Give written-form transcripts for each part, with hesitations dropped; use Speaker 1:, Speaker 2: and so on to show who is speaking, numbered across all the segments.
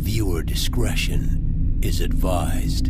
Speaker 1: Viewer discretion is advised.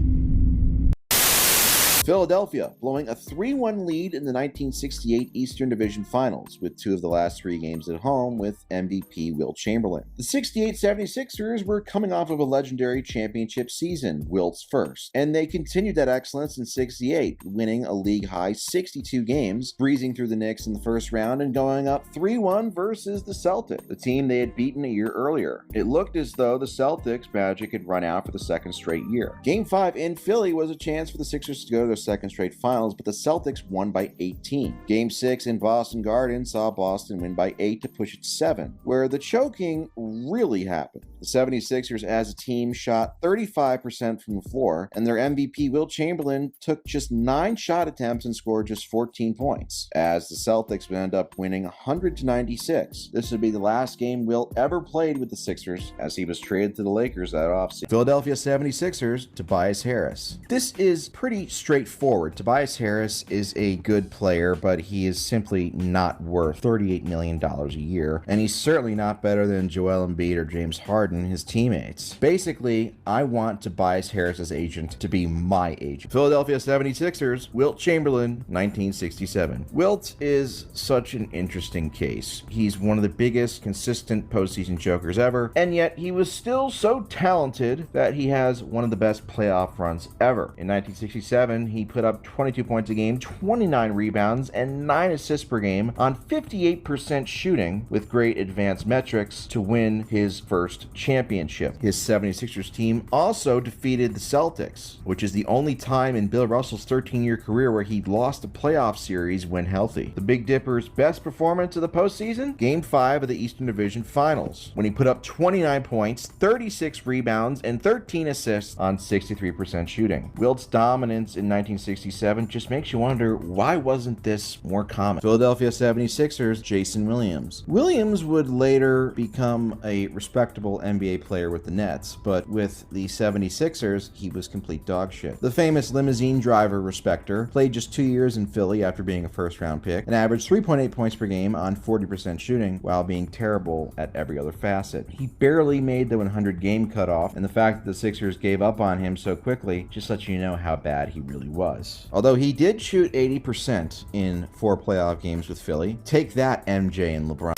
Speaker 2: Philadelphia blowing a 3-1 lead in the 1968 Eastern Division Finals, with 2 of the last 3 games at home with MVP Wilt Chamberlain. The 68 76ers were coming off of a legendary championship season, Wilt's first, and they continued that excellence in 68, winning a league-high 62 games, breezing through the Knicks in the first round and going up 3-1 versus the Celtics, the team they had beaten a year earlier. It looked as though the Celtics' magic had run out for the second straight year. Game 5 in Philly was a chance for the Sixers to go to their second straight finals, but the Celtics won by 18. Game 6 in Boston Garden saw Boston win by 8 to push it to 7, where the choking really happened. The 76ers as a team shot 35% from the floor, and their MVP Wilt Chamberlain took just 9 shot attempts and scored just 14 points, as the Celtics would end up winning 100-96. This would be the last game Wilt ever played with the Sixers, as he was traded to the Lakers that offseason. Philadelphia 76ers, Tobias Harris. This is pretty straightforward. Tobias Harris is a good player, but he is simply not worth $38 million a year, and he's certainly not better than Joel Embiid or James Harden, his teammates. Basically, I want Tobias Harris's agent to be my agent. Philadelphia 76ers, Wilt Chamberlain, 1967. Wilt is such an interesting case. He's one of the biggest consistent postseason chokers ever, and yet he was still so talented that he has one of the best playoff runs ever. In 1967, he put up 22 points a game, 29 rebounds, and 9 assists per game on 58% shooting, with great advanced metrics to win his first championship. His 76ers team also defeated the Celtics, which is the only time in Bill Russell's 13-year career where he lost a playoff series when healthy. The Big Dipper's best performance of the postseason? Game 5 of the Eastern Division Finals, when he put up 29 points, 36 rebounds, and 13 assists on 63% shooting. Wilt's dominance in 1967 just makes you wonder, why wasn't this more common? Philadelphia 76ers, Jason Williams. Williams would later become a respectable NBA player with the Nets, but with the 76ers, he was complete dog shit. The famous limousine driver respecter played just 2 years in Philly after being a first-round pick and averaged 3.8 points per game on 40% shooting while being terrible at every other facet. He barely made the 100-game cutoff, and the fact that the Sixers gave up on him so quickly just lets you know how bad he really was. Although he did shoot 80% in 4 playoff games with Philly. Take that, MJ and LeBron.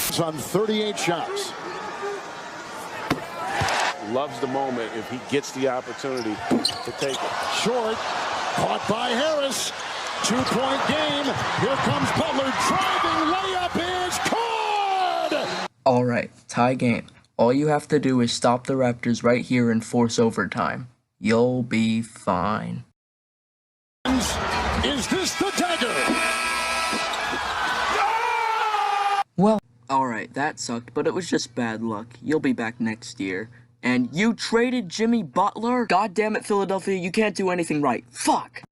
Speaker 3: It's on 38 shots.
Speaker 4: Loves the moment if he gets the opportunity to take it.
Speaker 3: Short, caught by Harris. 2-point game. Here comes Butler driving. Layup is good.
Speaker 5: All right, tie game. All you have to do is stop the Raptors right here and force overtime. You'll be fine.
Speaker 3: Is this the dagger?
Speaker 5: Well, alright, that sucked, but it was just bad luck. You'll be back next year. And you traded Jimmy Butler? God damn it, Philadelphia, you can't do anything right. Fuck!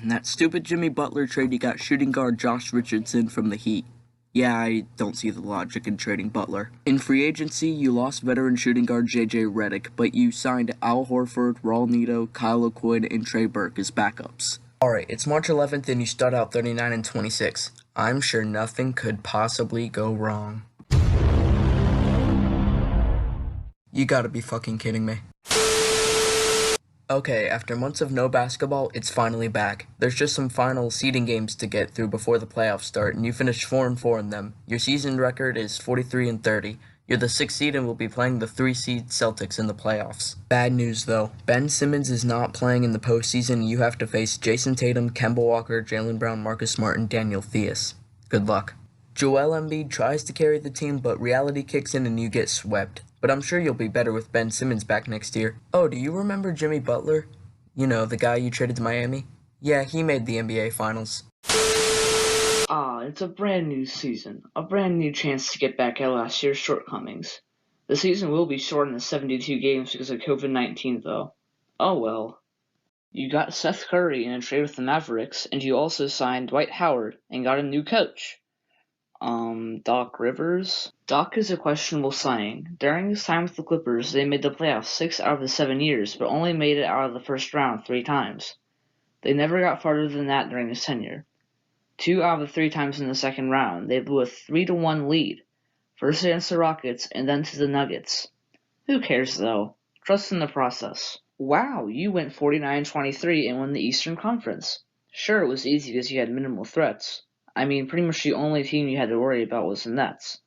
Speaker 5: In that stupid Jimmy Butler trade, you got shooting guard Josh Richardson from the Heat. Yeah, I don't see the logic in trading Butler. In free agency, you lost veteran shooting guard J.J. Redick, but you signed Al Horford, Raul Neto, Kyle O'Quinn, and Trey Burke as backups. Alright, it's March 11th and you start out 39-26. I'm sure nothing could possibly go wrong. You gotta be fucking kidding me. Okay, after months of no basketball, it's finally back. There's just some final seeding games to get through before the playoffs start, and you finished 4-4 in them. Your season record is 43-30. You're the 6th seed and will be playing the 3-seed Celtics in the playoffs. Bad news though, Ben Simmons is not playing in the postseason. You have to face Jason Tatum, Kemba Walker, Jaylen Brown, Marcus Smart, and Daniel Theus. Good luck. Joel Embiid tries to carry the team, but reality kicks in and you get swept. But I'm sure you'll be better with Ben Simmons back next year. Oh, do you remember Jimmy Butler? You know, the guy you traded to Miami? Yeah, he made the NBA Finals.
Speaker 6: It's a brand new season. A brand new chance to get back at last year's shortcomings. The season will be shortened to 72 games because of COVID-19, though. Oh well. You got Seth Curry in a trade with the Mavericks, and you also signed Dwight Howard and got a new coach. Doc Rivers? Doc is a questionable signing. During his time with the Clippers, they made the playoffs 6 out of the 7 years, but only made it out of the first round 3 times. They never got farther than that during his tenure. 2 out of the 3 times in the second round, they blew a 3-1 lead. First against the Rockets, and then to the Nuggets. Who cares though? Trust in the process. Wow, you went 49-23 and won the Eastern Conference. Sure, it was easy because you had minimal threats. I mean, pretty much the only team you had to worry about was the Nets.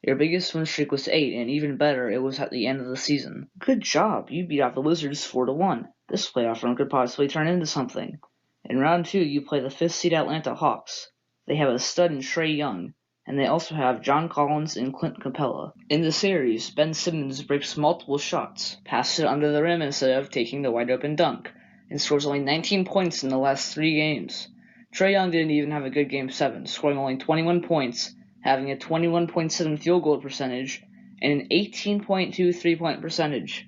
Speaker 6: Your biggest win streak was 8, and even better, it was at the end of the season. Good job, you beat out the Wizards 4-1. This playoff run could possibly turn into something. In round 2, you play the 5th seed Atlanta Hawks. They have a stud in Trae Young, and they also have John Collins and Clint Capella. In the series, Ben Simmons breaks multiple shots, passes it under the rim instead of taking the wide-open dunk, and scores only 19 points in the last 3 games. Trae Young didn't even have a good Game 7, scoring only 21 points, having a 21.7 field goal percentage, and an 18.2 three-point percentage.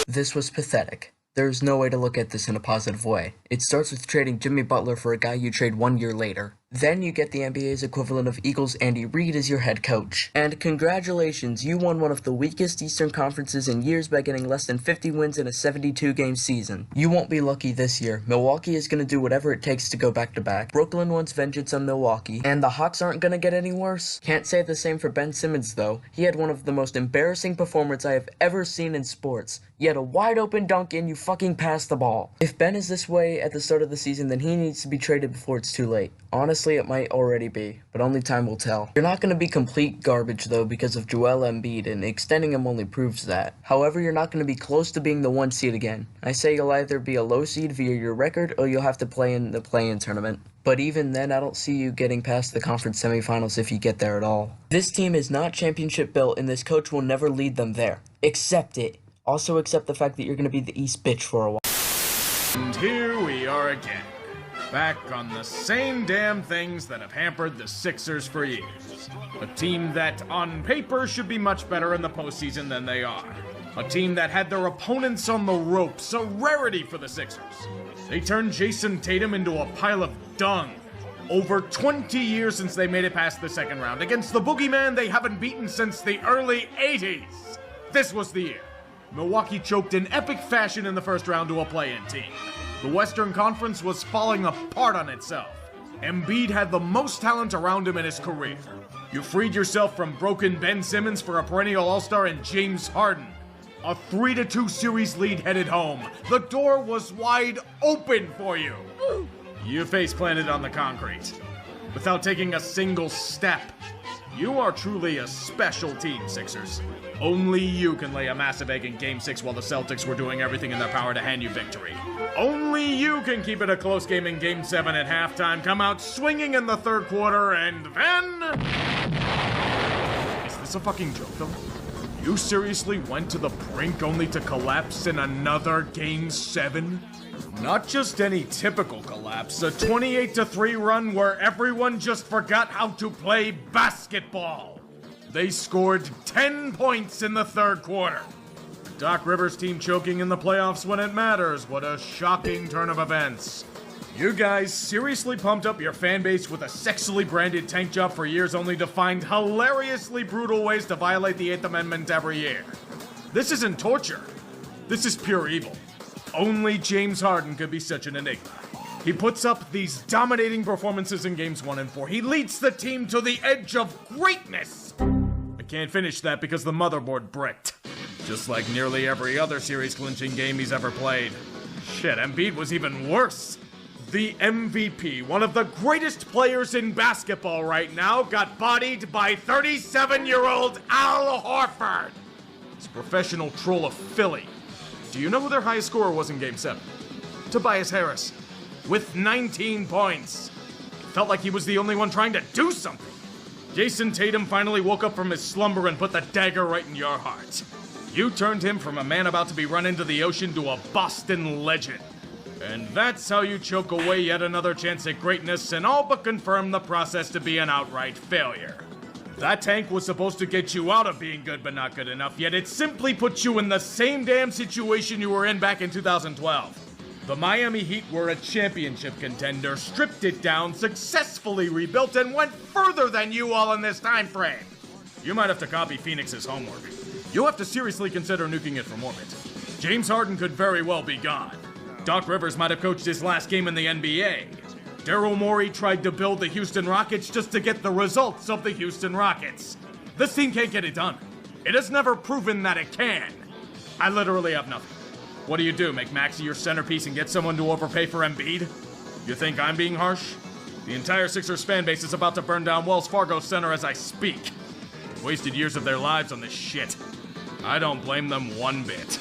Speaker 5: This was pathetic. There's no way to look at this in a positive way. It starts with trading Jimmy Butler for a guy you trade 1 year later. Then you get the NBA's equivalent of Eagles' Andy Reid as your head coach. And congratulations, you won one of the weakest Eastern Conferences in years by getting less than 50 wins in a 72-game season. You won't be lucky this year. Milwaukee is going to do whatever it takes to go back-to-back. Brooklyn wants vengeance on Milwaukee, and the Hawks aren't going to get any worse. Can't say the same for Ben Simmons, though. He had one of the most embarrassing performances I have ever seen in sports. You had a wide-open dunk and you fucking passed the ball. If Ben is this way at the start of the season, then he needs to be traded before it's too late. Honestly, it might already be, but only time will tell. You're not going to be complete garbage, though, because of Joel Embiid, and extending him only proves that. However, you're not going to be close to being the 1 seed again. I say you'll either be a low seed via your record, or you'll have to play in the play-in tournament. But even then, I don't see you getting past the conference semifinals if you get there at all. This team is not championship built, and this coach will never lead them there. Accept it. Also accept the fact that you're going to be the East bitch for a while.
Speaker 7: And here we are again. Back on the same damn things that have hampered the Sixers for years. A team that, on paper, should be much better in the postseason than they are. A team that had their opponents on the ropes, a rarity for the Sixers. They turned Jason Tatum into a pile of dung. Over 20 years since they made it past the second round. Against the boogeyman they haven't beaten since the early 80s. This was the year. Milwaukee choked in epic fashion in the first round to a play-in team. The Western Conference was falling apart on itself. Embiid had the most talent around him in his career. You freed yourself from broken Ben Simmons for a perennial all-star in James Harden. A 3-2 series lead headed home. The door was wide open for you. You face-planted on the concrete. Without taking a single step. You are truly a special team, Sixers. Only you can lay a massive egg in Game 6 while the Celtics were doing everything in their power to hand you victory. Only you can keep it a close game in Game 7 at halftime, come out swinging in the third quarter, and then... Is this a fucking joke, though? You seriously went to the brink only to collapse in another Game 7? Not just any typical collapse, a 28-3 run where everyone just forgot how to play basketball. They scored 10 points in the third quarter. Doc Rivers' team choking in the playoffs when it matters. What a shocking turn of events. You guys seriously pumped up your fan base with a sexily branded tank job for years only to find hilariously brutal ways to violate the 8th Amendment every year. This isn't torture. This is pure evil. Only James Harden could be such an enigma. He puts up these dominating performances in Games 1 and 4. He leads the team to the edge of greatness. I can't finish that because the motherboard bricked. Just like nearly every other series-clinching game he's ever played. Shit, Embiid was even worse. The MVP, one of the greatest players in basketball right now, got bodied by 37-year-old Al Horford. This professional troll of Philly. Do you know who their highest scorer was in Game 7? Tobias Harris, with 19 points. Felt like he was the only one trying to do something. Jason Tatum finally woke up from his slumber and put the dagger right in your heart. You turned him from a man about to be run into the ocean to a Boston legend. And that's how you choke away yet another chance at greatness and all but confirm the process to be an outright failure. That tank was supposed to get you out of being good but not good enough, yet it simply put you in the same damn situation you were in back in 2012. The Miami Heat were a championship contender, stripped it down, successfully rebuilt, and went further than you all in this time frame. You might have to copy Phoenix's homework. You'll have to seriously consider nuking it from orbit. James Harden could very well be gone. Doc Rivers might have coached his last game in the NBA. Daryl Morey tried to build the Houston Rockets just to get the results of the Houston Rockets. This team can't get it done. It has never proven that it can. I literally have nothing. What do? Make Maxey your centerpiece and get someone to overpay for Embiid? You think I'm being harsh? The entire Sixers fan base is about to burn down Wells Fargo Center as I speak. Wasted years of their lives on this shit. I don't blame them one bit.